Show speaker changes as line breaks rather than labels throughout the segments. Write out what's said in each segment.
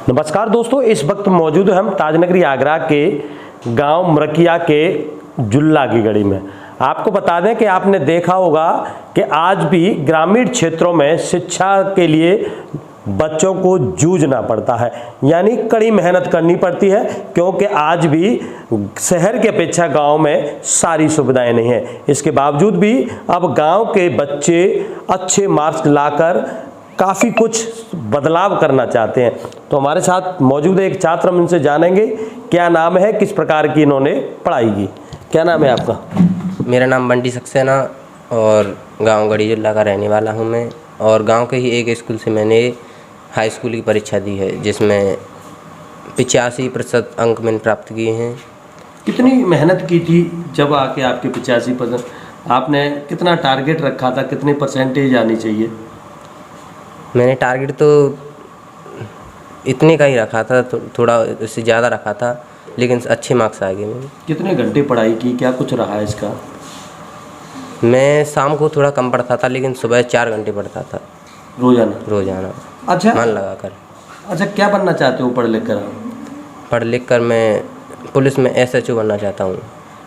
नमस्कार दोस्तों, इस वक्त मौजूद हम ताजनगरी आगरा के गांव मरकिया के जुल्ला की गली में। आपको बता दें कि आपने देखा होगा कि आज भी ग्रामीण क्षेत्रों में शिक्षा के लिए बच्चों को जूझना पड़ता है, यानी कड़ी मेहनत करनी पड़ती है, क्योंकि आज भी शहर की अपेक्षा गांव में सारी सुविधाएं नहीं हैं। इसके बावजूद भी अब गांव के बच्चे अच्छे मार्क्स लाकर काफ़ी कुछ बदलाव करना चाहते हैं। तो हमारे साथ मौजूद है एक छात्र, हम इनसे जानेंगे क्या नाम है, किस प्रकार की इन्होंने पढ़ाई की। क्या नाम है आपका?
मेरा नाम बंटी सक्सेना और गांव गड़ी जुल्ला का रहने वाला हूं मैं। और गांव के ही एक स्कूल से मैंने हाई स्कूल की परीक्षा दी है, जिसमें 85% अंक मैंने प्राप्त किए हैं।
कितनी मेहनत की थी जब आके आपके 85%? आपने कितना टारगेट रखा था, कितने परसेंटेज आनी चाहिए?
मैंने टारगेट तो इतने का ही रखा था, थोड़ा उससे ज़्यादा रखा था, लेकिन अच्छे मार्क्स आ गए मेरे।
कितने घंटे पढ़ाई की, क्या कुछ रहा है इसका?
मैं शाम को थोड़ा कम पढ़ता था, लेकिन सुबह 4 घंटे पढ़ता था रोज़ाना
अच्छा,
मन लगा कर।
अच्छा, क्या बनना चाहते हो पढ़ लिख कर आप?
पढ़ लिख कर मैं पुलिस में SHO बनना चाहता हूँ।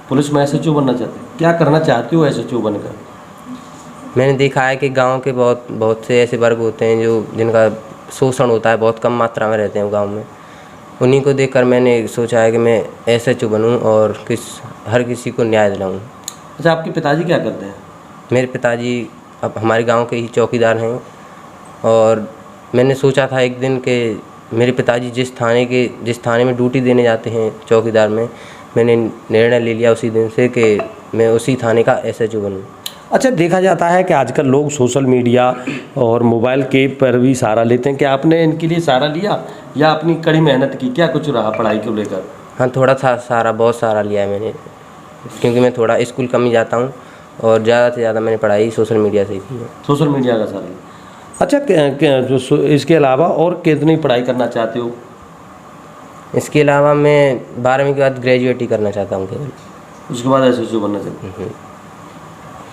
पुलिस में SHO बनना चाहते हो? क्या करना चाहते हो SHO बनकर?
मैंने देखा है कि गांव के बहुत से ऐसे वर्ग होते हैं जिनका शोषण होता है, बहुत कम मात्रा में रहते हैं गांव में। उन्हीं को देखकर मैंने सोचा है कि मैं SHO बनूं और हर किसी को न्याय दिलाऊं।
अच्छा, आपके पिताजी क्या करते हैं?
मेरे पिताजी अब हमारे गांव के ही चौकीदार हैं। और मैंने सोचा था एक दिन कि मेरे पिताजी जिस थाने में ड्यूटी देने जाते हैं चौकीदार में, मैंने निर्णय ले लिया उसी दिन से कि मैं उसी थाने का SHO बनूँ।
अच्छा, देखा जाता है कि आजकल लोग सोशल मीडिया और मोबाइल के पर भी सहारा लेते हैं। क्या आपने इनके लिए सहारा लिया या अपनी कड़ी मेहनत की? क्या कुछ रहा पढ़ाई को लेकर?
हाँ, थोड़ा सा सहारा, बहुत सहारा लिया है मैंने, क्योंकि मैं थोड़ा स्कूल कम ही जाता हूँ और ज़्यादा से ज़्यादा मैंने पढ़ाई सोशल मीडिया से ही की है।
सोशल मीडिया का सहारा लिया। अच्छा, जो इसके अलावा और कितनी पढ़ाई करना चाहते हो?
इसके अलावा मैं 12वीं के बाद ग्रेजुएट ही करना चाहता हूँ केवल।
उसके बाद SHO बनना चाहते हैं।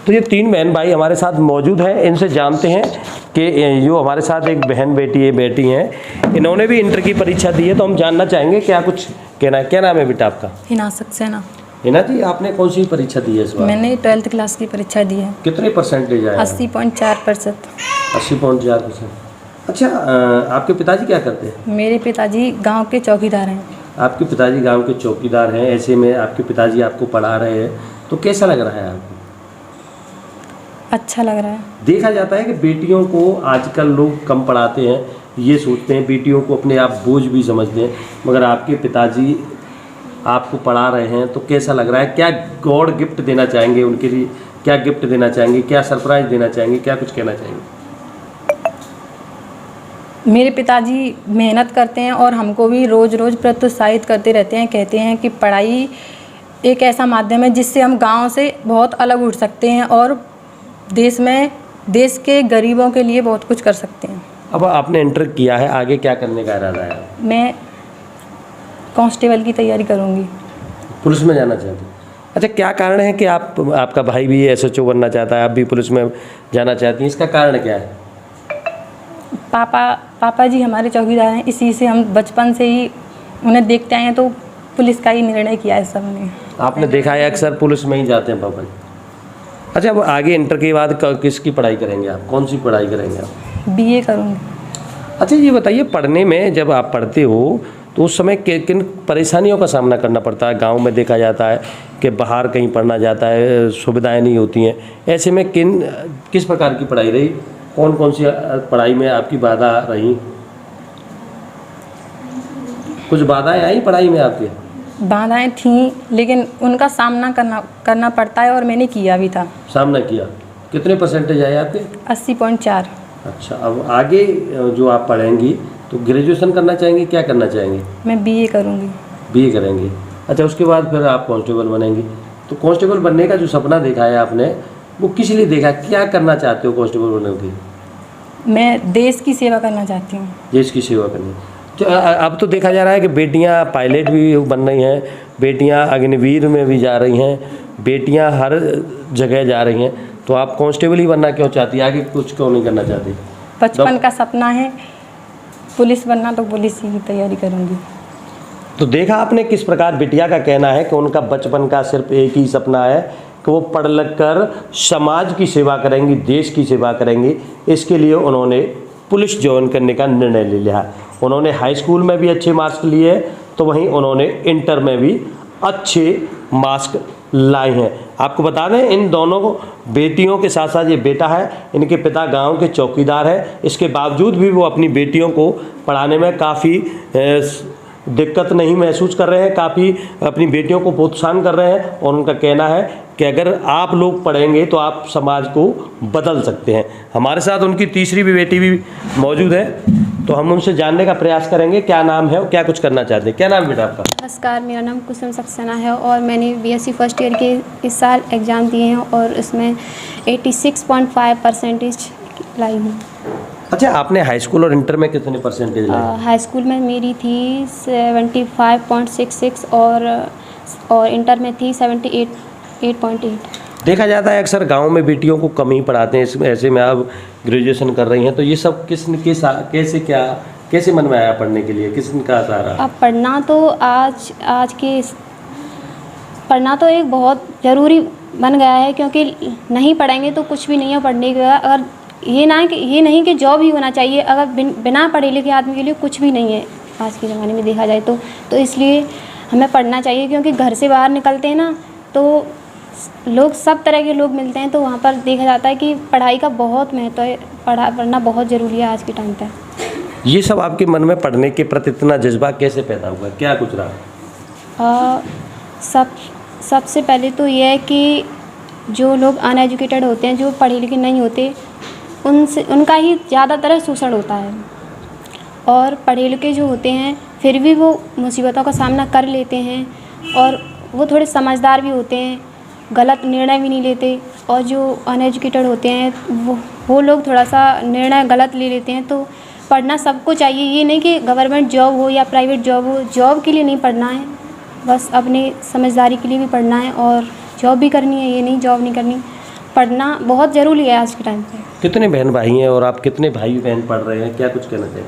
तो ये 3 बहन भाई हमारे साथ मौजूद हैं, इनसे जानते हैं कि जो हमारे साथ एक बहन बेटी हैं, इन्होंने भी इंटर की परीक्षा दी है, तो हम जानना चाहेंगे क्या कुछ कहना है। क्या नाम है बेटा आपका?
हिना सक्सेना।
हिना जी, आपने कौन सी परीक्षा दी है इस बार?
मैंने 12th क्लास की परीक्षा दी है।
कितने परसेंटेज आए?
80.4%।
80.4%। अच्छा, आपके पिताजी क्या करते हैं?
मेरे पिताजी गांव के चौकीदार हैं।
आपके पिताजी गांव के चौकीदार हैं, ऐसे में आपके पिताजी आपको पढ़ा रहे हैं, तो कैसा लग रहा है आपको?
अच्छा लग रहा है।
देखा जाता है कि बेटियों को आजकल लोग कम पढ़ाते हैं, ये सोचते हैं बेटियों को अपने आप बोझ भी समझते हैं, मगर आपके पिताजी आपको पढ़ा रहे हैं, तो कैसा लग रहा है? क्या गॉड गिफ्ट देना चाहेंगे उनके लिए? क्या गिफ्ट देना चाहेंगे, क्या सरप्राइज देना चाहेंगे, क्या कुछ कहना चाहेंगे?
मेरे पिताजी मेहनत करते हैं और हमको भी रोज़ रोज़ प्रोत्साहित करते रहते हैं। कहते हैं कि पढ़ाई एक ऐसा माध्यम है जिससे हम गाँव से बहुत अलग उठ सकते हैं और देश के गरीबों के लिए बहुत कुछ कर सकते हैं।
अब आपने इंटर किया है, आगे क्या करने का इरादा है?
मैं कांस्टेबल की तैयारी करूंगी।
पुलिस में जाना चाहते हैं? अच्छा, क्या कारण है कि आपका भाई भी SHO बनना चाहता है, आप भी पुलिस में जाना चाहती हैं, इसका कारण क्या है?
पापा जी हमारे चौकीदार हैं, इसी से हम बचपन से ही उन्हें देखते आए हैं, तो पुलिस का ही निर्णय किया है सबने। आपने
देखा है अक्सर पुलिस में ही जाते हैं पापा जी। अच्छा, अब आगे इंटर के बाद किसकी पढ़ाई करेंगे आप? कौन सी पढ़ाई करेंगे आप?
BA करूँगी।
अच्छा, ये बताइए, पढ़ने में जब आप पढ़ते हो तो उस समय किन परेशानियों का सामना करना पड़ता है? गांव में देखा जाता है कि बाहर कहीं पढ़ना जाता है, सुविधाएं नहीं होती हैं, ऐसे में किस प्रकार की पढ़ाई रही? कौन सी पढ़ाई में आपकी बाधा रही? कुछ बाधाएं आई पढ़ाई में आपके?
बाधाएं थीं, लेकिन उनका सामना करना पड़ता है और मैंने किया भी था।
सामना किया। कितने परसेंटेज आए आपके?
80.4।
अच्छा, अब आगे जो आप पढ़ेंगी तो ग्रेजुएशन करना चाहेंगी, क्या करना चाहेंगी?
मैं BA करूँगी।
BA करेंगी। अच्छा, उसके बाद फिर आप कांस्टेबल बनेंगी। तो कांस्टेबल बनने का जो सपना देखा है आपने, वो किस लिए देखा? क्या करना चाहते हो कांस्टेबल बनने के?
मैं देश की सेवा करना चाहती हूँ।
देश की सेवा करनी। तो अब तो देखा जा रहा है कि बेटियां पायलट भी बन रही हैं, बेटियां अग्निवीर में भी जा रही हैं, बेटियां हर जगह जा रही हैं, तो आप कांस्टेबल ही बनना क्यों चाहती है? आगे कुछ क्यों नहीं करना चाहती?
बचपन का सपना है पुलिस बनना तो पुलिस की तैयारी करूँगी।
तो देखा आपने किस प्रकार बिटिया का कहना है कि उनका बचपन का सिर्फ एक ही सपना है कि वो पढ़ लिख कर समाज की सेवा करेंगी, देश की सेवा करेंगी। इसके लिए उन्होंने पुलिस ज्वाइन करने का निर्णय ले लिया। उन्होंने हाई स्कूल में भी अच्छे मार्क्स लिए, तो वहीं उन्होंने इंटर में भी अच्छे मार्क्स लाए हैं। आपको बता दें, इन दोनों बेटियों के साथ साथ ये बेटा है, इनके पिता गांव के चौकीदार हैं। इसके बावजूद भी वो अपनी बेटियों को पढ़ाने में काफ़ी दिक्कत नहीं महसूस कर रहे हैं, काफ़ी अपनी बेटियों को प्रोत्साहन कर रहे हैं। और उनका कहना है कि अगर आप लोग पढ़ेंगे तो आप समाज को बदल सकते हैं। हमारे साथ उनकी तीसरी भी बेटी भी मौजूद है, तो हम उनसे जानने का प्रयास करेंगे क्या नाम है और क्या कुछ करना चाहते हैं। क्या नाम है बेटा आपका?
नमस्कार, मेरा नाम कुसुम सक्सेना है और मैंने बीएससी फर्स्ट ईयर के इस साल एग्ज़ाम दिए हैं और इसमें 86.5% लाई हूँ।
अच्छा, आपने हाई स्कूल और इंटर में कितने परसेंटेज लाए?
हाई स्कूल में मेरी थी 75.66 और इंटर में थी 78.8।
देखा जाता है अक्सर गांव में बेटियों को कम ही पढ़ाते हैं। ऐसे में आप ग्रेजुएशन कर रही हैं, तो ये सब कैसे मन में आया पढ़ने के लिए? किसका सहारा?
अब पढ़ना तो एक बहुत ज़रूरी बन गया है, क्योंकि नहीं पढ़ेंगे तो कुछ भी नहीं है पढ़ने का। अगर ये नहीं कि जॉब ही होना चाहिए, अगर बिना पढ़े लिखे आदमी के लिए कुछ भी नहीं है आज के ज़माने में देखा जाए तो इसलिए हमें पढ़ना चाहिए। क्योंकि घर से बाहर निकलते हैं ना, तो लोग सब तरह के लोग मिलते हैं, तो वहाँ पर देखा जाता है कि पढ़ाई का बहुत महत्व है। पढ़ना बहुत ज़रूरी है आज के टाइम पर।
ये सब आपके मन में पढ़ने के प्रति इतना जज्बा कैसे पैदा हुआ, क्या कुछ रहा?
सबसे पहले तो ये है कि जो लोग अनएजुकेटेड होते हैं, जो पढ़े लिखे नहीं होते, उनका ही ज़्यादातर शोषण होता है। और पढ़े लिखे जो होते हैं फिर भी वो मुसीबतों का सामना कर लेते हैं और वो थोड़े समझदार भी होते हैं, गलत निर्णय भी नहीं लेते। और जो अनएजुकेटेड होते हैं वो लोग थोड़ा सा निर्णय गलत ले लेते हैं। तो पढ़ना सबको चाहिए, ये नहीं कि गवर्नमेंट जॉब हो या प्राइवेट जॉब हो, जॉब के लिए नहीं पढ़ना है, बस अपने समझदारी के लिए भी पढ़ना है और जॉब भी करनी है, ये नहीं जॉब नहीं करनी। पढ़ना बहुत ज़रूरी है आज के टाइम पे।
कितने बहन भाई हैं और आप कितने भाई बहन पढ़ रहे हैं, क्या कुछ कहना चाहिए?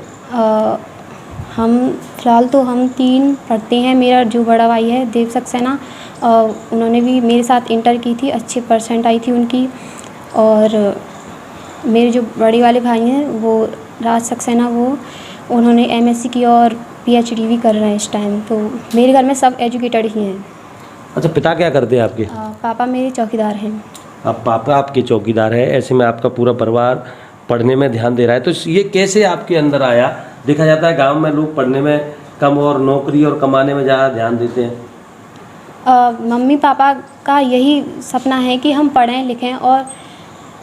हम फ़िलहाल तो हम 3 पढ़ते हैं। मेरा जो बड़ा भाई है देव सक्सेना, उन्होंने भी मेरे साथ इंटर की थी, अच्छे परसेंट आई थी उनकी। और मेरे जो बड़े वाले भाई हैं वो राज सक्सेना, उन्होंने एमएससी की और पीएचडी भी कर रहे हैं इस टाइम। तो मेरे घर में सब एजुकेटेड ही हैं।
अच्छा, पिता क्या करते हैं आपके?
पापा मेरे चौकीदार हैं।
अब पापा आपके चौकीदार हैं, ऐसे में आपका पूरा परिवार पढ़ने में ध्यान दे रहा है, तो ये कैसे आपके अंदर आया? देखा जाता है गांव में लोग पढ़ने में कम और नौकरी और कमाने में ज़्यादा ध्यान देते हैं।
मम्मी पापा का यही सपना है कि हम पढ़ें लिखें, और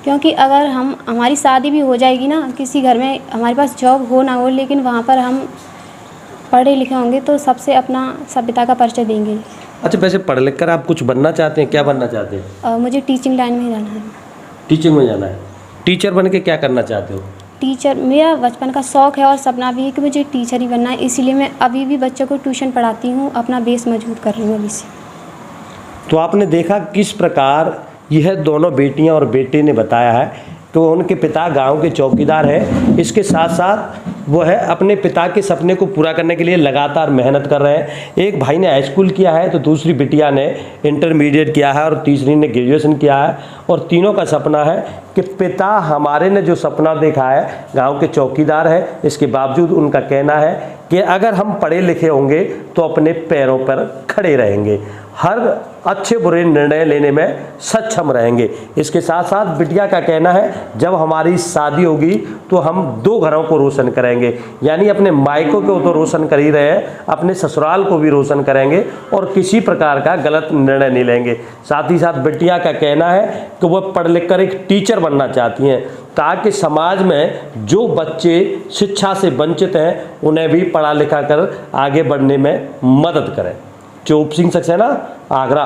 क्योंकि अगर हमारी शादी भी हो जाएगी ना, किसी घर में हमारे पास जॉब हो ना हो, लेकिन वहाँ पर हम पढ़े लिखे होंगे तो सबसे अपना सभ्यता का परिचय देंगे।
अच्छा, वैसे पढ़ लिख कर आप कुछ बनना चाहते हैं? क्या बनना चाहते हैं?
मुझे टीचिंग लाइन में जाना है।
टीचिंग में जाना है? टीचर बन के क्या करना चाहते हो?
टीचर मेरा बचपन का शौक़ है और सपना भी है कि मुझे टीचर ही बनना है, इसीलिए मैं अभी भी बच्चों को ट्यूशन पढ़ाती हूँ, अपना बेस मजबूत कर रही हूँ अभी से।
तो आपने देखा किस प्रकार यह दोनों बेटियां और बेटे ने बताया है तो उनके पिता गांव के चौकीदार हैं, इसके साथ साथ वो है अपने पिता के सपने को पूरा करने के लिए लगातार मेहनत कर रहे हैं। एक भाई ने हाई स्कूल किया है, तो दूसरी बिटिया ने इंटरमीडिएट किया है और तीसरी ने ग्रेजुएशन किया है। और तीनों का सपना है कि पिता हमारे ने जो सपना देखा है, गांव के चौकीदार है, इसके बावजूद उनका कहना है कि अगर हम पढ़े लिखे होंगे तो अपने पैरों पर खड़े रहेंगे, हर अच्छे बुरे निर्णय लेने में सक्षम रहेंगे। इसके साथ साथ बिटिया का कहना है जब हमारी शादी होगी तो हम 2 घरों को रोशन करेंगे, यानी अपने मायकों को तो रोशन कर ही रहे हैं, अपने ससुराल को भी रोशन करेंगे और किसी प्रकार का गलत निर्णय नहीं लेंगे। साथ ही साथ बिटिया का कहना है कि वह पढ़ लिख कर एक टीचर बनना चाहती हैं, ताकि समाज में जो बच्चे शिक्षा से वंचित हैं उन्हें भी पढ़ा लिखा कर आगे बढ़ने में मदद करें। चौप सिंह सक्सेना, आगरा।